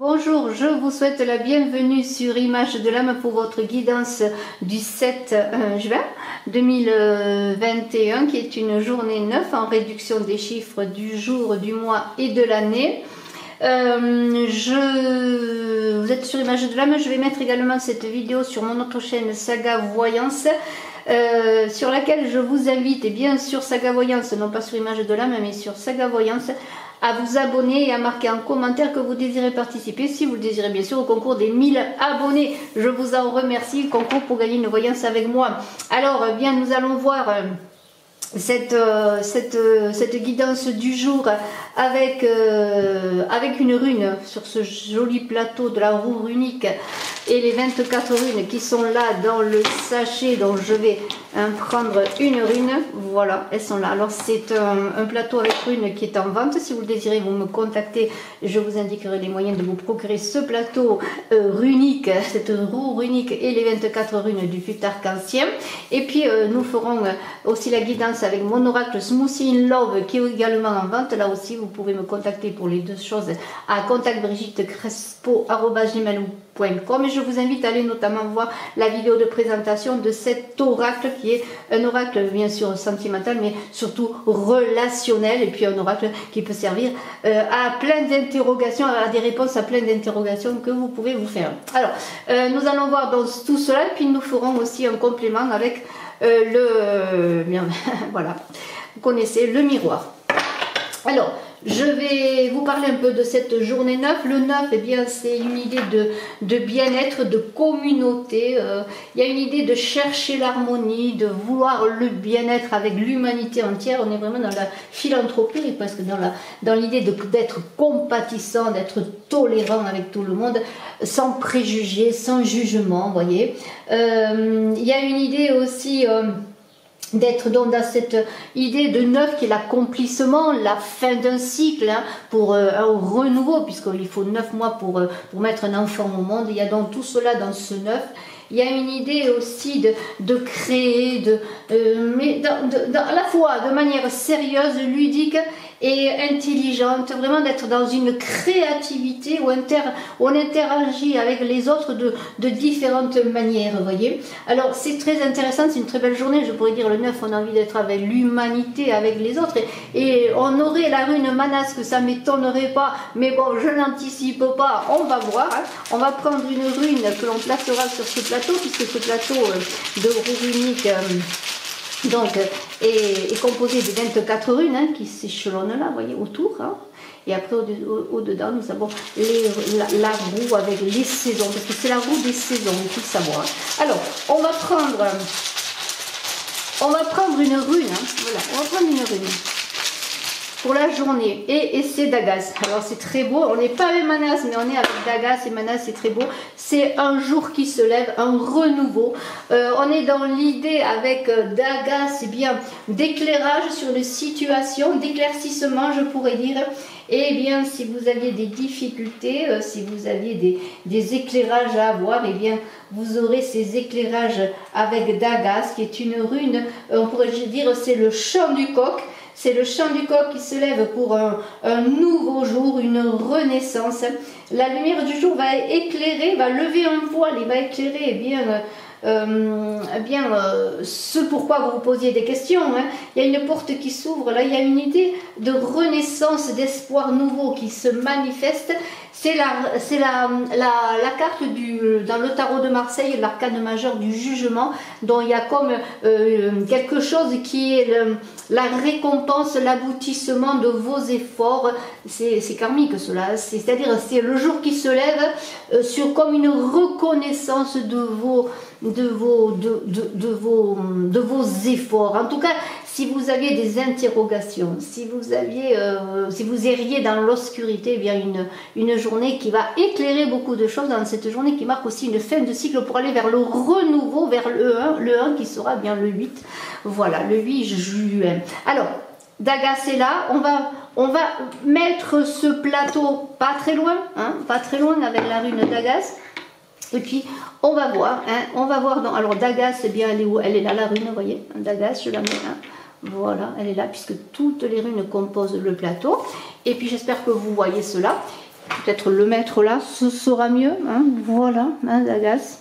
Bonjour, je vous souhaite la bienvenue sur Image de l'âme pour votre guidance du 7 juin 2021 qui est une journée 9 en réduction des chiffres du jour, du mois et de l'année. Vous êtes sur Image de l'âme, je vais mettre également cette vidéo sur mon autre chaîne Saga Voyance sur laquelle je vous invite, et bien sûr Saga Voyance, non pas sur Image de l'âme mais sur Saga Voyance, à vous abonner et à marquer en commentaire que vous désirez participer, si vous le désirez bien sûr, au concours des 1000 abonnés. Je vous en remercie, le concours pour gagner une voyance avec moi. Alors, bien, nous allons voir cette guidance du jour avec une rune sur ce joli plateau de la roue runique et les 24 runes qui sont là dans le sachet, dont je vais prendre une rune. Voilà, elles sont là. Alors c'est un plateau avec runes qui est en vente. Si vous le désirez, vous me contactez, je vous indiquerai les moyens de vous procurer ce plateau runique, cette roue runique et les 24 runes du fut arc-en-ciel. Et puis nous ferons aussi la guidance avec mon oracle Smoothie in Love qui est également en vente. Là aussi vous pouvez me contacter pour les deux choses à contactbrigittekrespo@gmail.com. Et je vous invite à aller notamment voir la vidéo de présentation de cet oracle qui est un oracle bien sûr sentimental mais surtout relationnel, et puis un oracle qui peut servir à plein d'interrogations, à des réponses à plein d'interrogations que vous pouvez vous faire. Alors nous allons voir dans tout cela, puis nous ferons aussi un complément avec voilà, vous connaissez le miroir. Alors, je vais vous parler un peu de cette journée 9. Le 9, eh bien, c'est une idée de bien-être, de communauté. Il y a une idée de chercher l'harmonie, de vouloir le bien-être avec l'humanité entière. On est vraiment dans la philanthropie, presque dans l'idée d'être compatissant, d'être tolérant avec tout le monde, sans préjugés, sans jugement, vous voyez. Il y a une idée aussi d'être donc dans cette idée de neuf qui est l'accomplissement, la fin d'un cycle, hein, pour un renouveau, puisqu'il faut 9 mois pour mettre un enfant au monde. Il y a donc tout cela dans ce 9. Il y a une idée aussi de créer, mais à la fois de manière sérieuse, ludique et intelligente, vraiment d'être dans une créativité où on interagit avec les autres de différentes manières, vous voyez. Alors c'est très intéressant, c'est une très belle journée, je pourrais dire le 9, on a envie d'être avec l'humanité, avec les autres, et on aurait la rune Manas, que ça ne m'étonnerait pas, mais bon, je n'anticipe pas, on va voir, hein. On va prendre une rune que l'on placera sur ce plateau, puisque ce plateau de roue runique donc est composé de 24 runes, hein, qui s'échelonnent là, vous voyez, autour, hein. Et après au-dedans nous avons la roue avec les saisons, parce que c'est la roue des saisons, il faut le savoir. Alors on va prendre une rune, hein, voilà, on va prendre une rune pour la journée, et c'est Dagas. Alors c'est très beau, on n'est pas avec Manas, mais on est avec Dagas, et Manas c'est très beau. C'est un jour qui se lève, un renouveau. On est dans l'idée avec Dagas, c'est bien d'éclairage sur les situations, d'éclaircissement, je pourrais dire. Et bien si vous aviez des difficultés, si vous aviez des éclairages à avoir, et bien vous aurez ces éclairages avec Dagas, qui est une rune, on pourrait dire c'est le chant du coq. C'est le chant du coq qui se lève pour un nouveau jour, une renaissance. La lumière du jour va éclairer, va lever un voile et va éclairer ce pourquoi vous vous posiez des questions, hein. Il y a une porte qui s'ouvre, là il y a une idée de renaissance, d'espoir nouveau qui se manifeste. C'est la carte dans le tarot de Marseille, l'arcane majeur du jugement, dont il y a comme quelque chose qui est la récompense, l'aboutissement de vos efforts. C'est karmique cela, c'est-à-dire c'est le jour qui se lève sur comme une reconnaissance de vos efforts. En tout cas, si vous aviez des interrogations, si vous erriez dans l'obscurité, eh bien une journée qui va éclairer beaucoup de choses, dans cette journée qui marque aussi une fin de cycle pour aller vers le renouveau, vers le 1 qui sera bien le 8, voilà, le 8 juin. Alors, Dagas est là, on va mettre ce plateau pas très loin, hein, pas très loin avec la rune Dagas. Et puis on va voir, hein, alors Dagas, eh bien elle est où? Elle est là la rune, vous voyez, Dagas, je la mets, hein. Voilà, elle est là puisque toutes les runes composent le plateau. Et puis j'espère que vous voyez cela. peut-être le mettre là, ce sera mieux. Hein, voilà, hein, Dagas.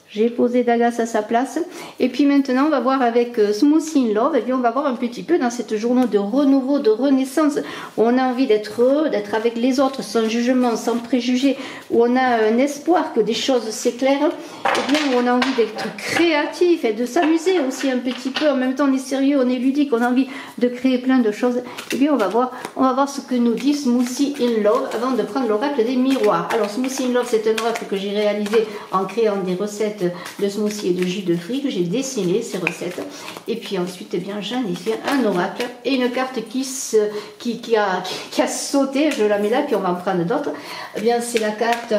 J'ai posé Dagas à sa place. Et puis maintenant, on va voir avec Smoothie in Love. Et bien, on va voir un petit peu dans cette journée de renouveau, de renaissance, où on a envie d'être heureux, d'être avec les autres, sans jugement, sans préjugés, où on a un espoir que des choses s'éclairent. Et bien, où on a envie d'être créatif et de s'amuser aussi un petit peu. En même temps, on est sérieux, on est ludique, on a envie de créer plein de choses. Et bien, on va voir ce que nous dit Smoothie in Love avant de prendre l'oracle des miroirs. Alors, Smoothie in Love, c'est un oracle que j'ai réalisé en créant des recettes de smoothie et de jus de fruits, que j'ai dessiné ces recettes, et puis ensuite eh bien j'en ai fait un oracle et une carte qui a sauté. Je la mets là puis on va en prendre d'autres. Eh bien c'est la carte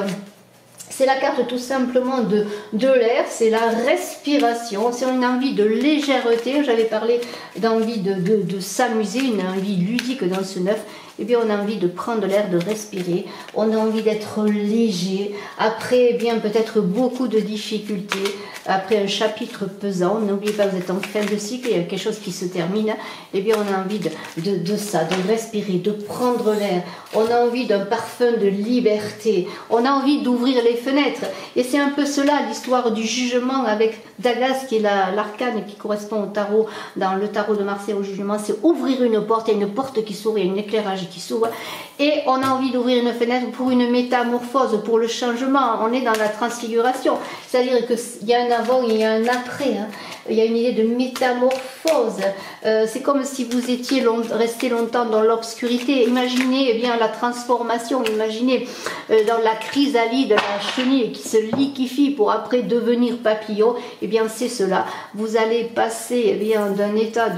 tout simplement de l'air, c'est la respiration, c'est une envie de légèreté. J'avais parlé d'envie de s'amuser, une envie ludique dans ce neuf. Eh bien, on a envie de prendre l'air, de respirer, on a envie d'être léger, après, eh bien, peut-être beaucoup de difficultés, après un chapitre pesant, n'oubliez pas, vous êtes en fin de cycle, il y a quelque chose qui se termine, eh bien, on a envie de ça, de respirer, de prendre l'air, on a envie d'un parfum de liberté, on a envie d'ouvrir les fenêtres, et c'est un peu cela, l'histoire du jugement avec Dagas, qui est l'arcane qui correspond au tarot, dans le tarot de Marseille au jugement, c'est ouvrir une porte, il y a une porte qui s'ouvre, il y a un éclairage qui s'ouvre, et on a envie d'ouvrir une fenêtre pour une métamorphose, pour le changement. On est dans la transfiguration, c'est-à-dire qu'il y a un avant et il y a un après, hein. Il y a une idée de métamorphose, c'est comme si vous étiez resté longtemps dans l'obscurité. Imaginez eh bien la transformation, imaginez dans la chrysalide, la chenille qui se liquéfie pour après devenir papillon. Eh bien c'est cela, vous allez passer eh bien d'un état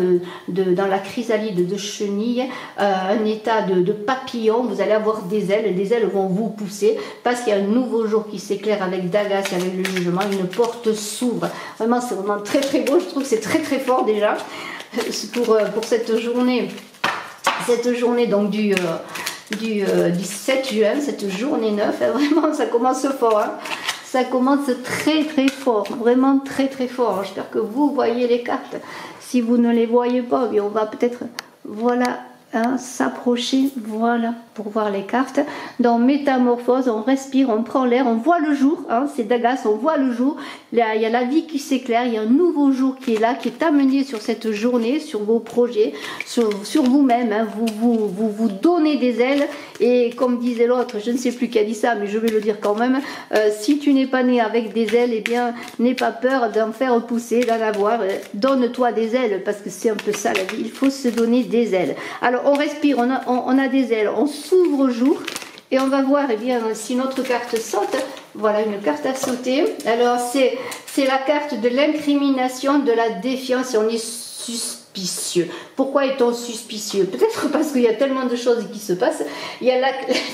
dans la chrysalide de chenille à un état de papillon. Vous allez avoir des ailes, et les ailes vont vous pousser parce qu'il y a un nouveau jour qui s'éclaire avec Dagas et avec le jugement. Une porte s'ouvre, vraiment c'est vraiment très très beau. Je trouve que c'est très très fort déjà pour cette journée donc du 7 juin, cette journée 9, vraiment ça commence fort, hein. Ça commence très très fort, vraiment très très fort. J'espère que vous voyez les cartes. Si vous ne les voyez pas, bien on va peut-être, voilà, hein, s'approcher, voilà, pour voir les cartes. Dans métamorphose, on respire, on prend l'air, on voit le jour, hein, c'est Dagas, on voit le jour. Là, il y a la vie qui s'éclaire, il y a un nouveau jour qui est là, qui est amené sur cette journée, sur vos projets, sur vous-même, hein. Vous donnez des ailes, et comme disait l'autre, je ne sais plus qui a dit ça, mais je vais le dire quand même, si tu n'es pas né avec des ailes, eh bien, n'aie pas peur d'en faire pousser, d'en avoir, donne-toi des ailes, parce que c'est un peu ça la vie, il faut se donner des ailes. Alors, on respire, on a des ailes, on s'ouvre au jour, et on va voir eh bien, si notre carte saute. Voilà une carte à sauter. Alors c'est la carte de l'incrimination, de la défiance, et on est suspicieux. Pourquoi est-on suspicieux? Peut-être parce qu'il y a tellement de choses qui se passent. Il y a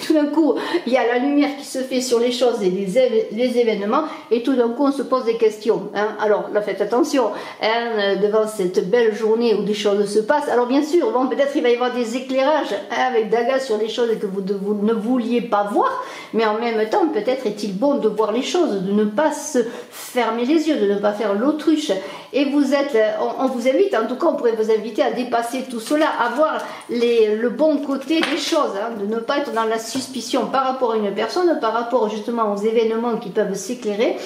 tout d'un coup, il y a la lumière qui se fait sur les choses et les événements, et tout d'un coup on se pose des questions, hein. Alors là, faites attention, hein, devant cette belle journée où des choses se passent. Alors bien sûr, bon, peut-être il va y avoir des éclairages, hein, avec Dagas sur des choses que vous ne vouliez pas voir, mais en même temps, peut-être est-il bon de voir les choses, de ne pas se fermer les yeux, de ne pas faire l'autruche. Et on vous invite, en tout cas on pourrait vous inviter à dépasser tout cela, à voir le bon côté des choses, hein, de ne pas être dans la suspicion par rapport à une personne, par rapport justement aux événements qui peuvent s'éclairer.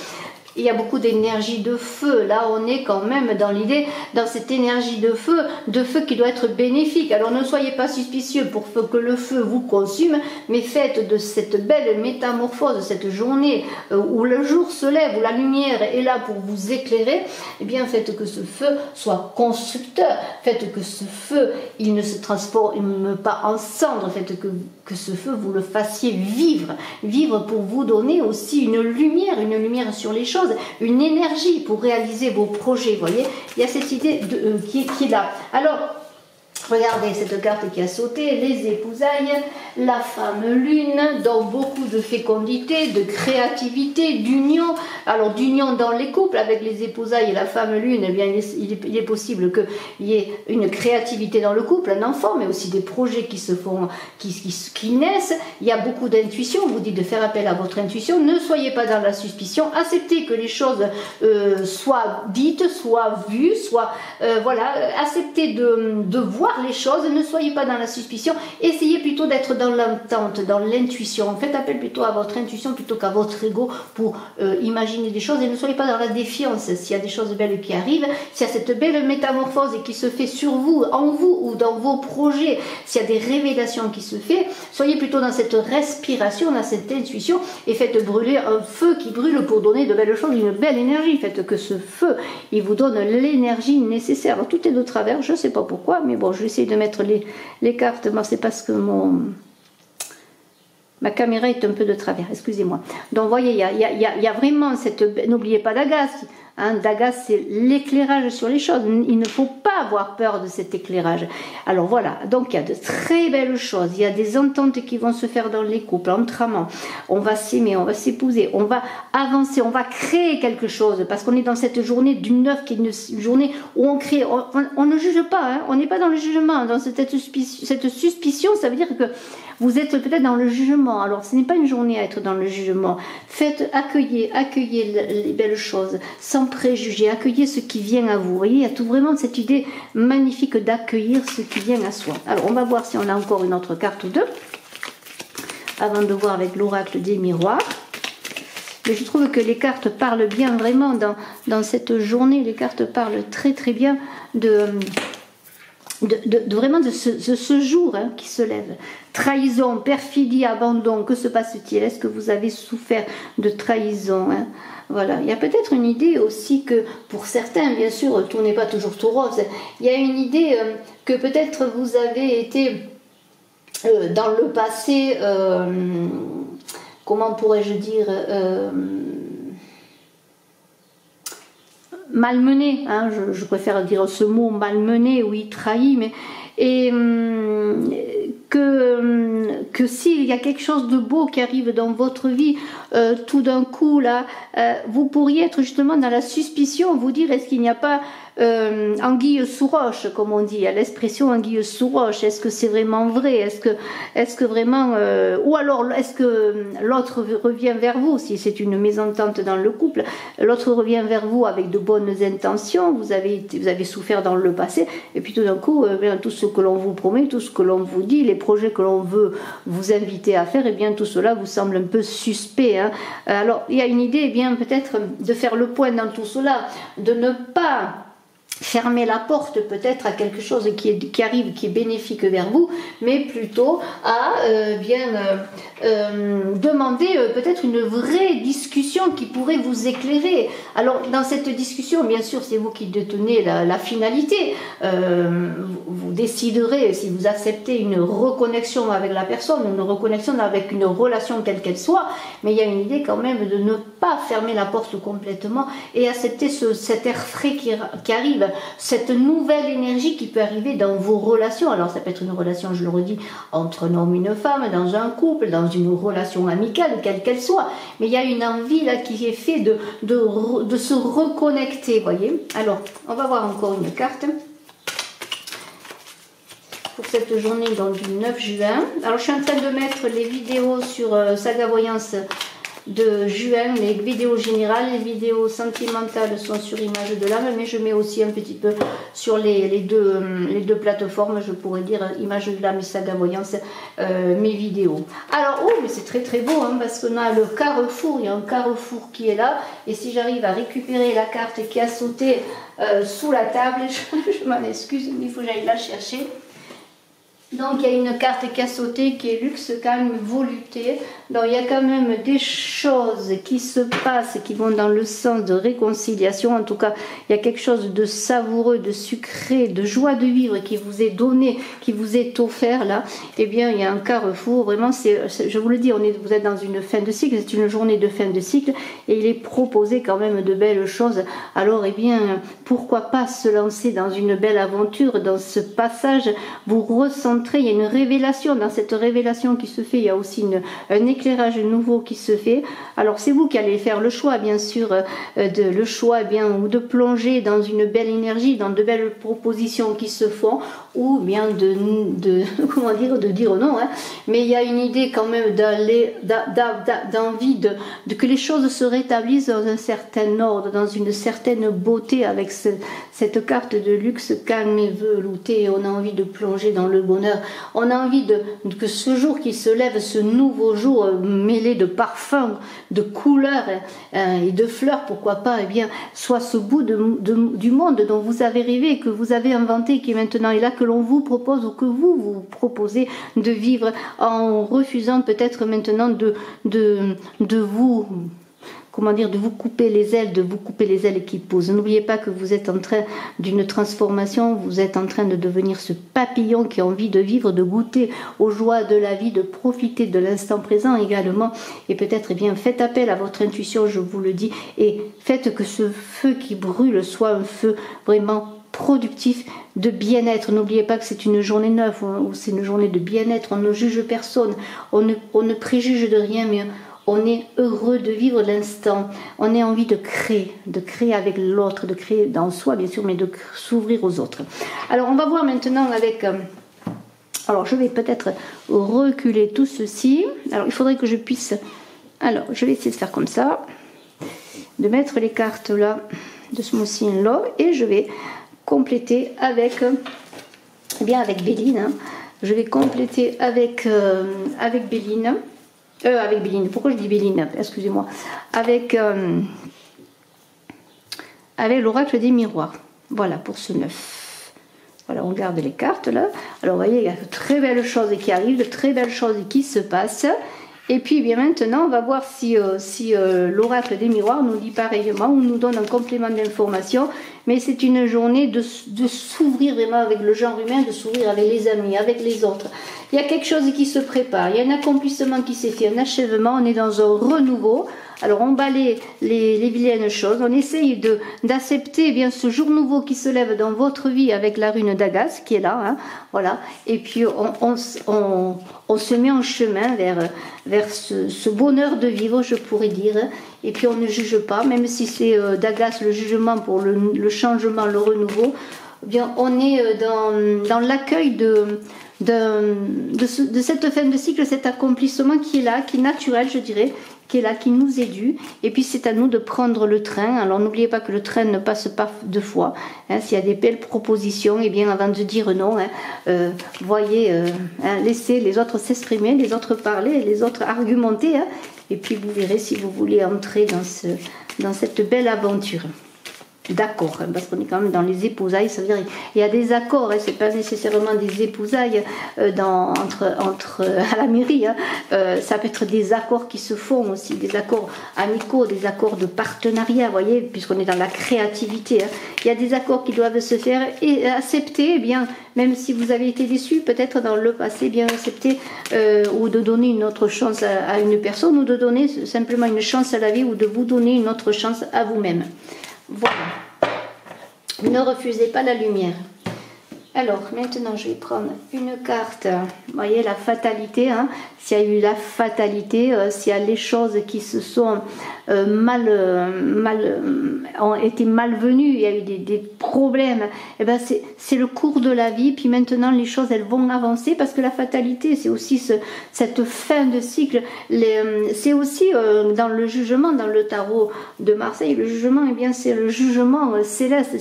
Il y a beaucoup d'énergie de feu. Là, on est quand même dans l'idée, dans cette énergie de feu qui doit être bénéfique. Alors, ne soyez pas suspicieux pour que le feu vous consume, mais faites de cette belle métamorphose, cette journée où le jour se lève, où la lumière est là pour vous éclairer, eh bien, faites que ce feu soit constructeur. Faites que ce feu, il ne se transforme pas en cendre. Faites que ce feu, vous le fassiez vivre. Vivre pour vous donner aussi une lumière sur les choses, une énergie pour réaliser vos projets. Vous voyez, il y a cette idée qui est là. Alors, regardez cette carte qui a sauté, les épousailles, la femme lune, dans beaucoup de fécondité, de créativité, d'union. Alors d'union dans les couples avec les épousailles et la femme lune, eh bien, il est possible qu'il y ait une créativité dans le couple, un enfant, mais aussi des projets qui se font, qui naissent. Il y a beaucoup d'intuition, on vous dit de faire appel à votre intuition, ne soyez pas dans la suspicion, acceptez que les choses soient dites, soient vues, voilà, acceptez de voir les choses, ne soyez pas dans la suspicion, essayez plutôt d'être dans l'entente, dans l'intuition. Faites appel plutôt à votre intuition plutôt qu'à votre ego pour imaginer des choses et ne soyez pas dans la défiance. S'il y a des choses belles qui arrivent, s'il y a cette belle métamorphose qui se fait sur vous, en vous ou dans vos projets, s'il y a des révélations qui se font, soyez plutôt dans cette respiration, dans cette intuition et faites brûler un feu qui brûle pour donner de belles choses, une belle énergie. Faites que ce feu, il vous donne l'énergie nécessaire. Alors, tout est de travers, je ne sais pas pourquoi, mais bon, je vais essayer de mettre les cartes. Moi, c'est parce que ma caméra est un peu de travers, excusez-moi. Donc, vous voyez, il y a vraiment cette... N'oubliez pas Dagas. Hein, Dagas, c'est l'éclairage sur les choses. Il ne faut pas avoir peur de cet éclairage. Alors voilà, donc il y a de très belles choses. Il y a des ententes qui vont se faire dans les couples, entre amants. On va s'aimer, on va s'épouser, on va avancer, on va créer quelque chose. Parce qu'on est dans cette journée du 9, qui est une journée où on crée. On ne juge pas, hein, on n'est pas dans le jugement. Dans cette suspicion, ça veut dire que vous êtes peut-être dans le jugement. Alors, ce n'est pas une journée à être dans le jugement. Accueillez les belles choses, sans préjugés. Accueillez ce qui vient à vous. Vous voyez, il y a tout vraiment cette idée magnifique d'accueillir ce qui vient à soi. Alors, on va voir si on a encore une autre carte ou deux, avant de voir avec l'oracle des miroirs. Mais je trouve que les cartes parlent bien, vraiment, dans cette journée. Les cartes parlent très très bien vraiment de ce jour hein, qui se lève. Trahison, perfidie, abandon, que se passe-t-il? Est-ce que vous avez souffert de trahison hein? Voilà, il y a peut-être une idée aussi que pour certains, bien sûr, tout n'est pas toujours tout rose. Il y a une idée que peut-être vous avez été dans le passé, comment pourrais-je dire, malmené, hein, je préfère dire ce mot malmené, oui, trahi, mais et que s'il y a quelque chose de beau qui arrive dans votre vie, tout d'un coup là, vous pourriez être justement dans la suspicion, vous dire est-ce qu'il n'y a pas anguille sous roche, comme on dit, il y a l'expression anguille sous roche, est-ce que c'est vraiment vrai, est-ce que vraiment, ou alors est-ce que l'autre revient vers vous, si c'est une mésentente dans le couple, l'autre revient vers vous avec de bonnes intentions, vous avez souffert dans le passé, et puis tout d'un coup, tout ce que l'on vous promet, tout ce que l'on vous dit, les projets que l'on veut vous inviter à faire, et bien tout cela vous semble un peu suspect. Hein. Alors il y a une idée, eh bien peut-être de faire le point dans tout cela, de ne pas fermer la porte peut-être à quelque chose qui arrive, qui est bénéfique vers vous, mais plutôt à demander peut-être une vraie discussion qui pourrait vous éclairer. Alors dans cette discussion, bien sûr, c'est vous qui détenez la finalité. Vous déciderez si vous acceptez une reconnexion avec la personne, une reconnexion avec une relation quelle qu'elle soit, mais il y a une idée quand même de ne pas fermer la porte complètement et accepter cet air frais qui arrive, cette nouvelle énergie qui peut arriver dans vos relations. Alors ça peut être une relation, je le redis, entre un homme et une femme, dans un couple, dans une relation amicale, quelle qu'elle soit. Mais il y a une envie là qui est faite de se reconnecter, voyez. Alors, on va voir encore une carte pour cette journée donc, du 9 juin. Alors je suis en train de mettre les vidéos sur Saga Voyance de juin, les vidéos générales, les vidéos sentimentales sont sur Image de l'âme, mais je mets aussi un petit peu sur les deux plateformes, je pourrais dire Image de l'âme et Saga Voyance, mes vidéos. Alors, oh, mais c'est très très beau, hein, parce qu'on a le carrefour, il y a un carrefour qui est là, et si j'arrive à récupérer la carte qui a sauté sous la table, je m'en excuse, mais il faut que j'aille la chercher. Donc il y a une carte qui a sauté qui est luxe, calme, volupté. Donc il y a quand même des choses qui se passent, qui vont dans le sens de réconciliation. En tout cas, il y a quelque chose de savoureux, de sucré, de joie de vivre qui vous est donné, qui vous est offert là. Eh bien, il y a un carrefour. Vraiment, je vous le dis, vous êtes dans une fin de cycle, c'est une journée de fin de cycle et il est proposé quand même de belles choses. Alors, eh bien, pourquoi pas se lancer dans une belle aventure, dans ce passage, vous ressentez centré, il y a une révélation. Dans cette révélation qui se fait, il y a aussi un éclairage nouveau qui se fait. Alors c'est vous qui allez faire le choix, bien sûr, le choix ou de plonger dans une belle énergie, dans de belles propositions qui se font, ou bien comment dire, de dire non. Hein. Mais il y a une idée quand même d'envie de que les choses se rétablissent dans un certain ordre, dans une certaine beauté, avec cette carte de luxe calme et veloutée. On a envie de plonger dans le bonheur. On a envie que ce jour qui se lève, ce nouveau jour mêlé de parfums, de couleurs et de fleurs, pourquoi pas, eh bien, soit ce bout du monde dont vous avez rêvé, que vous avez inventé, qui maintenant est là, que l'on vous propose ou que vous proposez de vivre, en refusant peut-être maintenant de vous, comment dire, de vous couper les ailes qui poussent. N'oubliez pas que vous êtes en train d'une transformation, vous êtes en train de devenir ce papillon qui a envie de vivre, de goûter aux joies de la vie, de profiter de l'instant présent également. Et peut-être, eh bien, faites appel à votre intuition, je vous le dis, et faites que ce feu qui brûle soit un feu vraiment productif, de bien-être. N'oubliez pas que c'est une journée neuve, ou c'est une journée de bien-être. On ne juge personne, on ne préjuge de rien, mais on est heureux de vivre l'instant. On a envie de créer avec l'autre, de créer dans soi, bien sûr, mais de s'ouvrir aux autres. Alors, on va voir maintenant avec... alors, je vais peut-être reculer tout ceci. Alors, il faudrait que je puisse... Alors, je vais essayer de faire comme ça, de mettre les cartes là, de Smoothie in Love, et je vais compléter avec... eh bien, avec Béline. Hein. Je vais compléter avec Béline. Avec Béline, pourquoi je dis Béline? Excusez-moi. Avec l'oracle des miroirs. Voilà, pour ce 9. Voilà, on garde les cartes là. Alors, vous voyez, il y a de très belles choses qui arrivent, de très belles choses qui se passent. Et puis, bien maintenant, on va voir si l'oracle des miroirs nous dit pareillement ou nous donne un complément d'information. Mais c'est une journée de s'ouvrir vraiment avec le genre humain, de s'ouvrir avec les amis, avec les autres. Il y a quelque chose qui se prépare, il y a un accomplissement qui s'est fait, un achèvement, on est dans un renouveau. Alors on balaie les vilaines choses, on essaye d'accepter eh bien ce jour nouveau qui se lève dans votre vie avec la rune d'Agas qui est là, hein, voilà. Et puis on se met en chemin vers ce bonheur de vivre, je pourrais dire. Et puis on ne juge pas, même si c'est d'Agas le jugement pour le changement, le renouveau. Eh bien on est dans l'accueil de cette fin de cycle, cet accomplissement qui est là, qui est naturel, je dirais, qui est là, qui nous est dû. Et puis c'est à nous de prendre le train. Alors n'oubliez pas que le train ne passe pas deux fois. Hein, s'il y a des belles propositions, et bien avant de dire non, hein, voyez, laissez les autres s'exprimer, les autres parler, les autres argumenter. Hein, et puis vous verrez si vous voulez entrer dans cette belle aventure. D'accord, hein, parce qu'on est quand même dans les épousailles, ça veut dire il y a des accords, hein, c'est pas nécessairement des épousailles entre à la mairie, hein, ça peut être des accords qui se font aussi, des accords amicaux, des accords de partenariat, vous voyez, puisqu'on est dans la créativité, hein, il y a des accords qui doivent se faire et accepter, eh bien, même si vous avez été déçu, peut-être dans le passé, bien accepter ou de donner une autre chance à une personne, ou de donner simplement une chance à la vie, ou de vous donner une autre chance à vous-même. Voilà. Ne refusez pas la lumière. Alors, maintenant, je vais prendre une carte. Vous voyez, la fatalité. Hein, s'il y a eu la fatalité, s'il y a les choses qui se sont ont été malvenues, il y a eu des problèmes, et ben c'est le cours de la vie. Puis maintenant, les choses, elles vont avancer, parce que la fatalité, c'est aussi cette fin de cycle. C'est aussi dans le jugement, dans le tarot de Marseille, le jugement, eh bien, c'est le jugement céleste,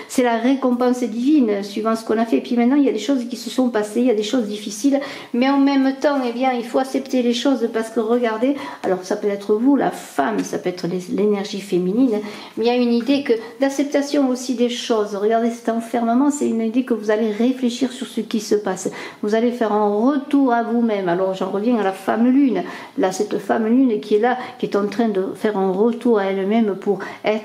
c'est la récompense divine, suivant ce qu'on a fait. Et puis maintenant, il y a des choses qui se sont passées, il y a des choses difficiles, mais en même temps, eh bien, il faut accepter les choses, parce que regardez, alors ça peut être vous, la femme, ça peut être l'énergie féminine, mais il y a une idée d'acceptation aussi des choses. Regardez, cet enfermement, c'est une idée que vous allez réfléchir sur ce qui se passe. Vous allez faire un retour à vous-même. Alors j'en reviens à la femme lune. Là, cette femme lune qui est là, qui est en train de faire un retour à elle-même pour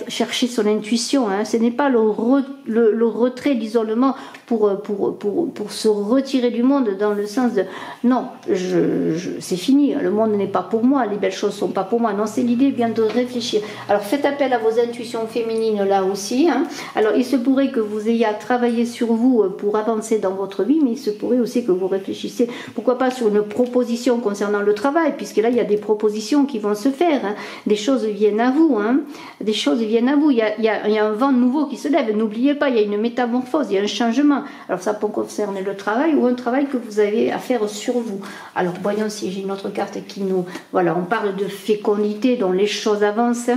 chercher son intuition. Hein. Ce n'est pas le retrait, l'isolement pour se retirer du monde, dans le sens de non, c'est fini, le monde n'est pas pour moi, les belles choses sont pas pour moi. Non, c'est l'idée bien de réfléchir. Alors faites appel à vos intuitions féminines là aussi, hein. Alors il se pourrait que vous ayez à travailler sur vous pour avancer dans votre vie, mais il se pourrait aussi que vous réfléchissiez, pourquoi pas sur une proposition concernant le travail, puisque là il y a des propositions qui vont se faire, hein. Des choses viennent à vous, hein. Des choses viennent à vous, il y a un vent nouveau qui se lève, n'oubliez pas, il y a une métamorphose, il y a un changement. Alors ça peut concerner le travail ou un travail que vous avez à faire sur vous. Alors voyons si j'ai une autre carte qui nous... Voilà, on parle de fécondité, dont les choses avancent,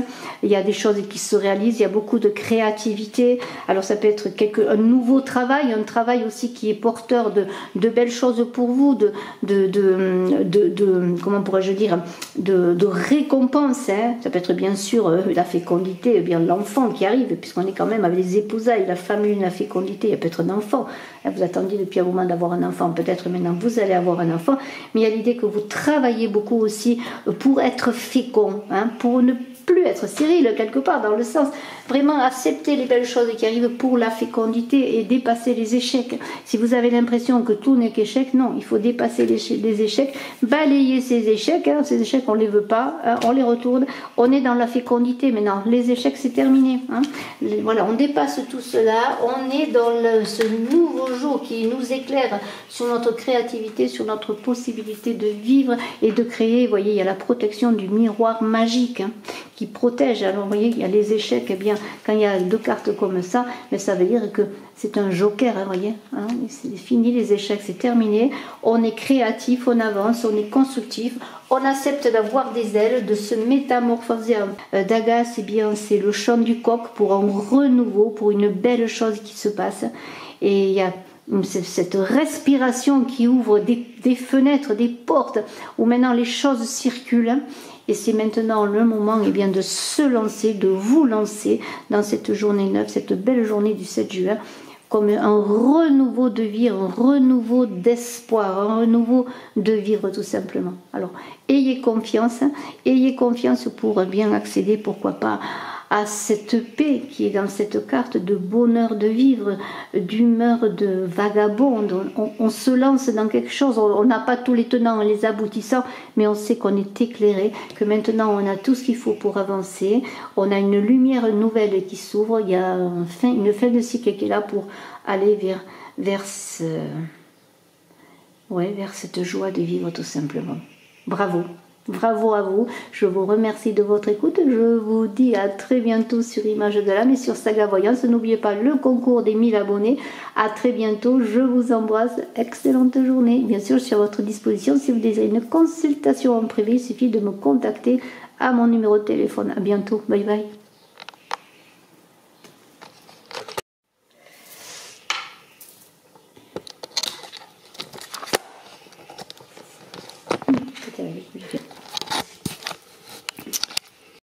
il y a des choses qui se réalisent, il y a beaucoup de créativité. Alors ça peut être un nouveau travail, un travail aussi qui est porteur de belles choses pour vous, comment pourrais-je dire, de récompense, hein. Ça peut être bien sûr la fécondité, bien l'enfant qui arrive, puisqu'on est quand même avec les épousailles, la famille, la fécondité, il y a peut-être un enfant. Vous attendiez depuis un moment d'avoir un enfant, peut-être maintenant vous allez avoir un enfant, mais il y a l'idée que vous travaillez beaucoup aussi pour être fécond, hein, pour ne plus être stérile quelque part, dans le sens vraiment accepter les belles choses qui arrivent pour la fécondité et dépasser les échecs. Si vous avez l'impression que tout n'est qu'échec, non, il faut dépasser les échecs, balayer ces échecs, hein. Ces échecs on ne les veut pas, hein, on les retourne, on est dans la fécondité maintenant, les échecs c'est terminé, hein. Voilà, on dépasse tout cela, on est dans ce nouveau jour qui nous éclaire sur notre créativité, sur notre possibilité de vivre et de créer. Vous voyez, il y a la protection du miroir magique, hein, qui protège. Alors vous voyez, il y a les échecs, eh bien quand il y a deux cartes comme ça, mais ça veut dire que c'est un joker, hein, voyez, hein, c'est fini les échecs, c'est terminé, on est créatif, on avance, on est constructif, on accepte d'avoir des ailes, de se métamorphoser. Daga, c'est bien, c'est le chant du coq pour un renouveau, pour une belle chose qui se passe, et il y a cette respiration qui ouvre des fenêtres, des portes, où maintenant les choses circulent, hein. Et c'est maintenant le moment, eh bien, de se lancer, de vous lancer dans cette journée neuve, cette belle journée du 7 juin, comme un renouveau de vie, un renouveau d'espoir, un renouveau de vivre tout simplement. Alors, ayez confiance pour bien accéder, pourquoi pas, à cette paix qui est dans cette carte de bonheur de vivre, d'humeur de vagabonde. On se lance dans quelque chose, on n'a pas tous les tenants et les aboutissants, mais on sait qu'on est éclairé, que maintenant on a tout ce qu'il faut pour avancer, on a une lumière nouvelle qui s'ouvre, il y a une fin de cycle qui est là pour aller vers cette joie de vivre tout simplement. Bravo! Bravo à vous, je vous remercie de votre écoute, je vous dis à très bientôt sur Image de l'âme et sur Saga Voyance. N'oubliez pas le concours des 1000 abonnés, à très bientôt, je vous embrasse, excellente journée. Bien sûr, je suis à votre disposition, si vous désirez une consultation en privé, il suffit de me contacter à mon numéro de téléphone. À bientôt, bye bye.